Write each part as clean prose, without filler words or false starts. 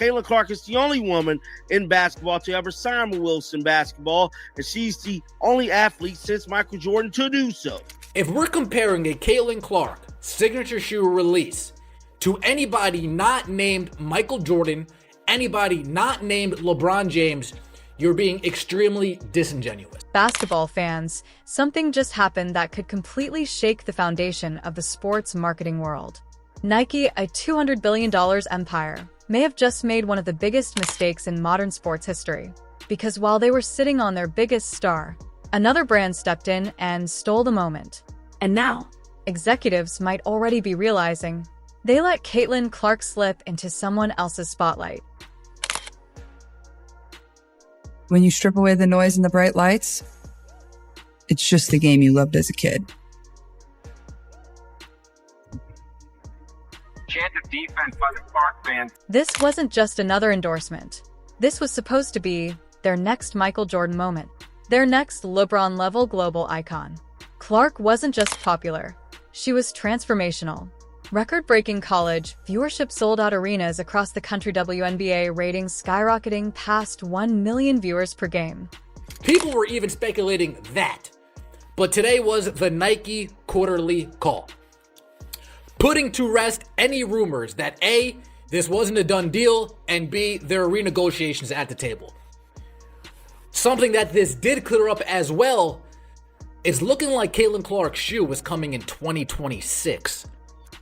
Caitlin Clark is the only woman in basketball to ever sign with Wilson Basketball, and she's the only athlete since Michael Jordan to do so. If we're comparing a Caitlin Clark signature shoe release to anybody not named Michael Jordan, anybody not named LeBron James, you're being extremely disingenuous. Basketball fans, something just happened that could completely shake the foundation of the sports marketing world. Nike, a $200 billion empire, may have just made one of the biggest mistakes in modern sports history. Because while they were sitting on their biggest star, another brand stepped in and stole the moment. And now, executives might already be realizing they let Caitlin Clark slip into someone else's spotlight. When you strip away the noise and the bright lights, it's just the game you loved as a kid. Chance of defense by the Clark fans. This wasn't just another endorsement. This was supposed to be their next Michael Jordan moment, their next LeBron-level global icon. Clark wasn't just popular, she was transformational. Record-breaking college viewership sold out arenas across the country, WNBA ratings skyrocketing past 1 million viewers per game. People were even speculating that. But today was the Nike quarterly call, putting to rest any rumors that A, this wasn't a done deal, and B, there are renegotiations at the table. Something that this did clear up as well is looking like Caitlin Clark's shoe was coming in 2026.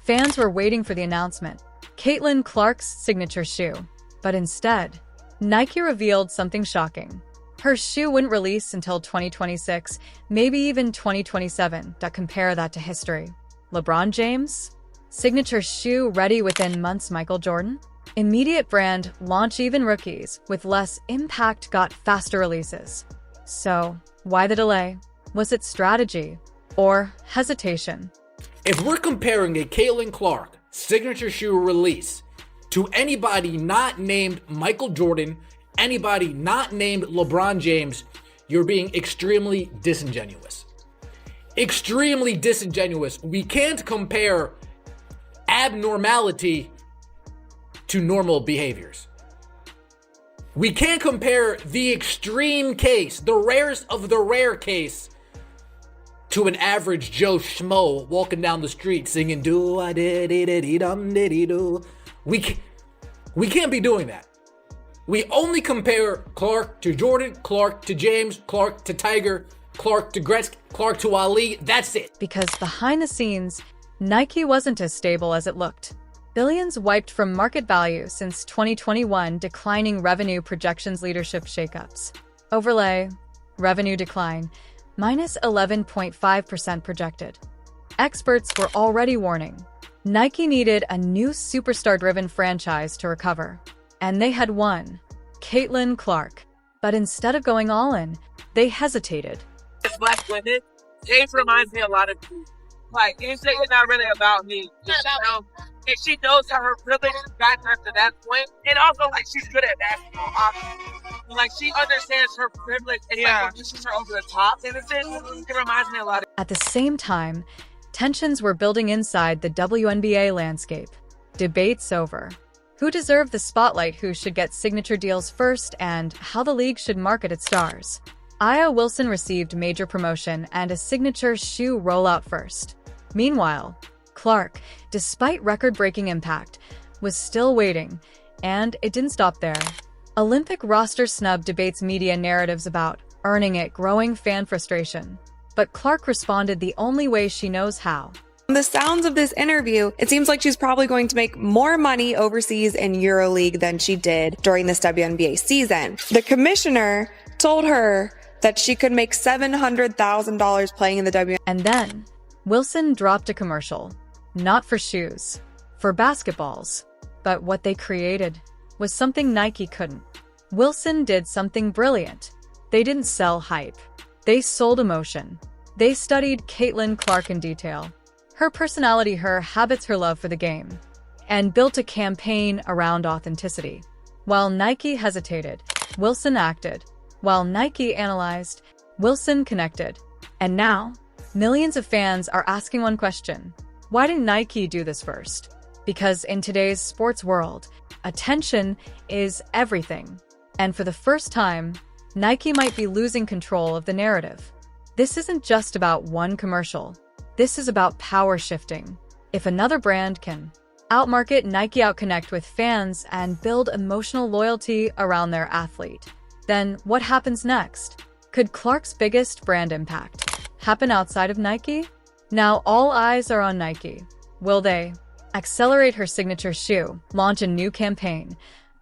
Fans were waiting for the announcement, Caitlin Clark's signature shoe. But instead, Nike revealed something shocking. Her shoe wouldn't release until 2026, maybe even 2027. Compare that to history. LeBron James? Signature shoe ready within months. Michael Jordan? Immediate brand launch. Even rookies with less impact got faster releases. So, why the delay? Was it strategy or hesitation? If we're comparing a Caitlin Clark signature shoe release to anybody not named Michael Jordan, anybody not named LeBron James, you're being extremely disingenuous. Extremely disingenuous. We can't compare abnormality to normal behaviors. We can't compare the extreme case, the rarest of the rare case, to an average Joe Schmo walking down the street singing do-a-dee-dee-dee-dum-dee-dee-do. We can't be doing that. We only compare Clark to Jordan, Clark to James, Clark to Tiger, Clark to Gretzky, Clark to Ali. That's it. Because behind the scenes, Nike wasn't as stable as it looked. Billions wiped from market value since 2021, declining revenue projections, leadership shakeups. Overlay, revenue decline, minus 11.5% projected. Experts were already warning Nike needed a new superstar-driven franchise to recover. And they had one, Caitlin Clark. But instead of going all in, they hesitated. As Black women, James reminds me a lot of you. Like, you say it's not really about me. And she knows how her privilege got her to that point. And also, like, she's good at basketball, obviously. Like, she understands her privilege and like, pushes her over the top. And it reminds me a lot of. At the same time, tensions were building inside the WNBA landscape. Debates over who deserved the spotlight, who should get signature deals first, and how the league should market its stars. Aya Wilson received major promotion and a signature shoe rollout first. Meanwhile, Clark, despite record-breaking impact, was still waiting, and it didn't stop there. Olympic roster snub debates, media narratives about earning it, growing fan frustration. But Clark responded the only way she knows how. From the sounds of this interview, it seems like she's probably going to make more money overseas in EuroLeague than she did during this WNBA season. The commissioner told her that she could make $700,000 playing in the WNBA. And then, Wilson dropped a commercial. Not for shoes, for basketballs. But what they created was something Nike couldn't. Wilson did something brilliant. They didn't sell hype. They sold emotion. They studied Caitlin Clark in detail. Her personality, her habits, her love for the game. And built a campaign around authenticity. While Nike hesitated, Wilson acted. While Nike analyzed, Wilson connected. And now, millions of fans are asking one question. Why didn't Nike do this first? Because in today's sports world, attention is everything. And for the first time, Nike might be losing control of the narrative. This isn't just about one commercial. This is about power shifting. If another brand can outmarket, Nike outconnect with fans, and build emotional loyalty around their athlete, then what happens next? Could Clark's biggest brand impact happen outside of Nike? Now all eyes are on Nike. Will they accelerate her signature shoe, launch a new campaign,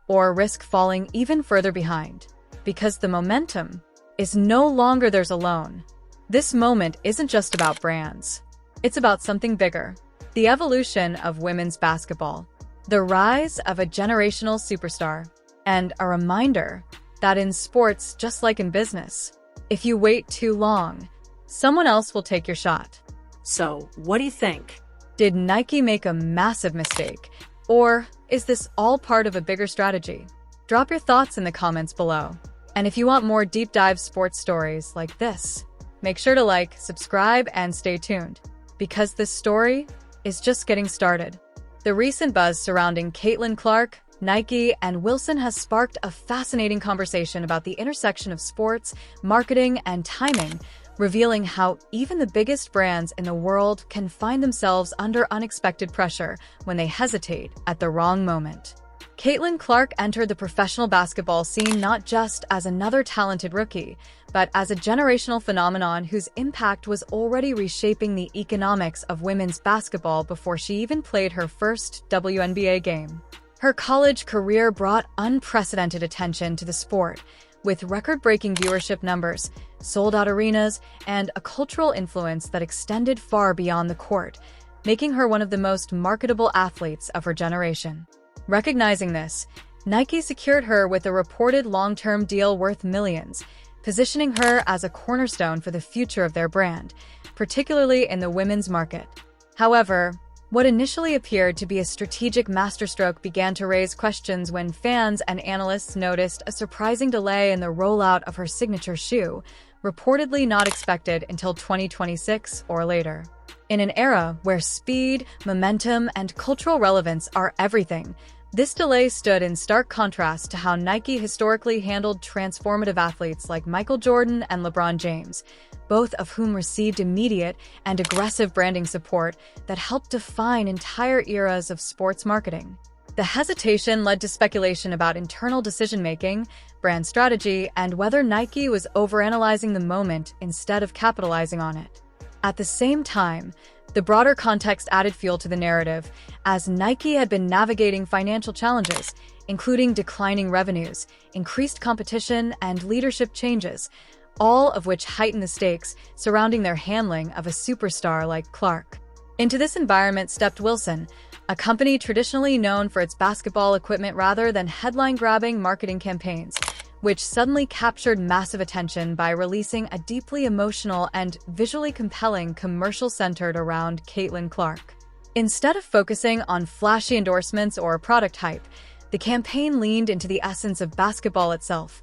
or risk falling even further behind? Because the momentum is no longer theirs alone. This moment isn't just about brands. It's about something bigger. The evolution of women's basketball, the rise of a generational superstar, and a reminder that in sports, just like in business, if you wait too long, someone else will take your shot. So, what do you think? Did Nike make a massive mistake? Or is this all part of a bigger strategy? Drop your thoughts in the comments below. And if you want more deep dive sports stories like this, make sure to like, subscribe, and stay tuned, because this story is just getting started. The recent buzz surrounding Caitlin Clark, Nike, and Wilson has sparked a fascinating conversation about the intersection of sports, marketing, and timing, revealing how even the biggest brands in the world can find themselves under unexpected pressure when they hesitate at the wrong moment. Caitlin Clark entered the professional basketball scene not just as another talented rookie, but as a generational phenomenon whose impact was already reshaping the economics of women's basketball before she even played her first WNBA game. Her college career brought unprecedented attention to the sport, with record-breaking viewership numbers, sold-out arenas, and a cultural influence that extended far beyond the court, making her one of the most marketable athletes of her generation. Recognizing this, Nike secured her with a reported long-term deal worth millions, positioning her as a cornerstone for the future of their brand, particularly in the women's market. However, what initially appeared to be a strategic masterstroke began to raise questions when fans and analysts noticed a surprising delay in the rollout of her signature shoe, reportedly not expected until 2026 or later. In an era where speed, momentum, and cultural relevance are everything, this delay stood in stark contrast to how Nike historically handled transformative athletes like Michael Jordan and LeBron James, both of whom received immediate and aggressive branding support that helped define entire eras of sports marketing. The hesitation led to speculation about internal decision-making, brand strategy, and whether Nike was overanalyzing the moment instead of capitalizing on it. At the same time, the broader context added fuel to the narrative, as Nike had been navigating financial challenges, including declining revenues, increased competition, and leadership changes, all of which heightened the stakes surrounding their handling of a superstar like Clark. Into this environment stepped Wilson, a company traditionally known for its basketball equipment rather than headline-grabbing marketing campaigns, which suddenly captured massive attention by releasing a deeply emotional and visually compelling commercial centered around Caitlin Clark. Instead of focusing on flashy endorsements or product hype, the campaign leaned into the essence of basketball itself,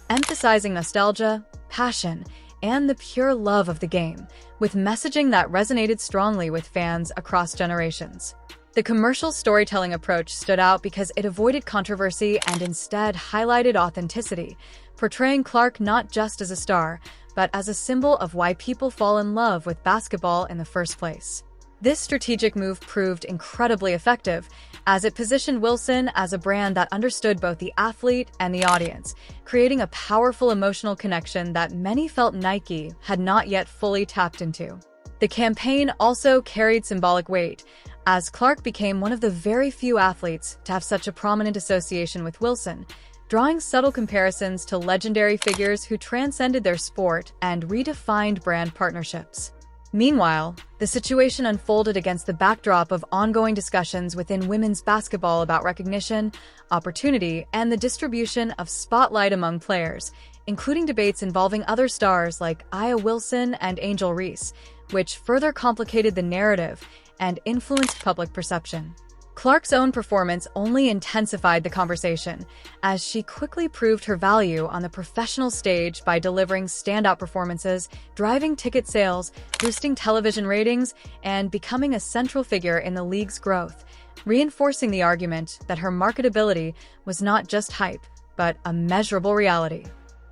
emphasizing nostalgia, passion, and the pure love of the game, with messaging that resonated strongly with fans across generations. The commercial storytelling approach stood out because it avoided controversy and instead highlighted authenticity, portraying Clark not just as a star, but as a symbol of why people fall in love with basketball in the first place. This strategic move proved incredibly effective, as it positioned Wilson as a brand that understood both the athlete and the audience, creating a powerful emotional connection that many felt Nike had not yet fully tapped into. The campaign also carried symbolic weight, as Clark became one of the very few athletes to have such a prominent association with Wilson, drawing subtle comparisons to legendary figures who transcended their sport and redefined brand partnerships. Meanwhile, the situation unfolded against the backdrop of ongoing discussions within women's basketball about recognition, opportunity, and the distribution of spotlight among players, including debates involving other stars like Aya Wilson and Angel Reese, which further complicated the narrative and influenced public perception. Clark's own performance only intensified the conversation, as she quickly proved her value on the professional stage by delivering standout performances, driving ticket sales, boosting television ratings, and becoming a central figure in the league's growth, reinforcing the argument that her marketability was not just hype, but a measurable reality.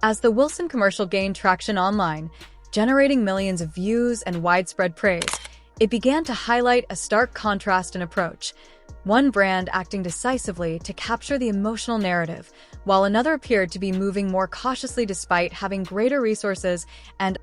As the Wilson commercial gained traction online, generating millions of views and widespread praise, it began to highlight a stark contrast in approach. One brand acting decisively to capture the emotional narrative, while another appeared to be moving more cautiously despite having greater resources and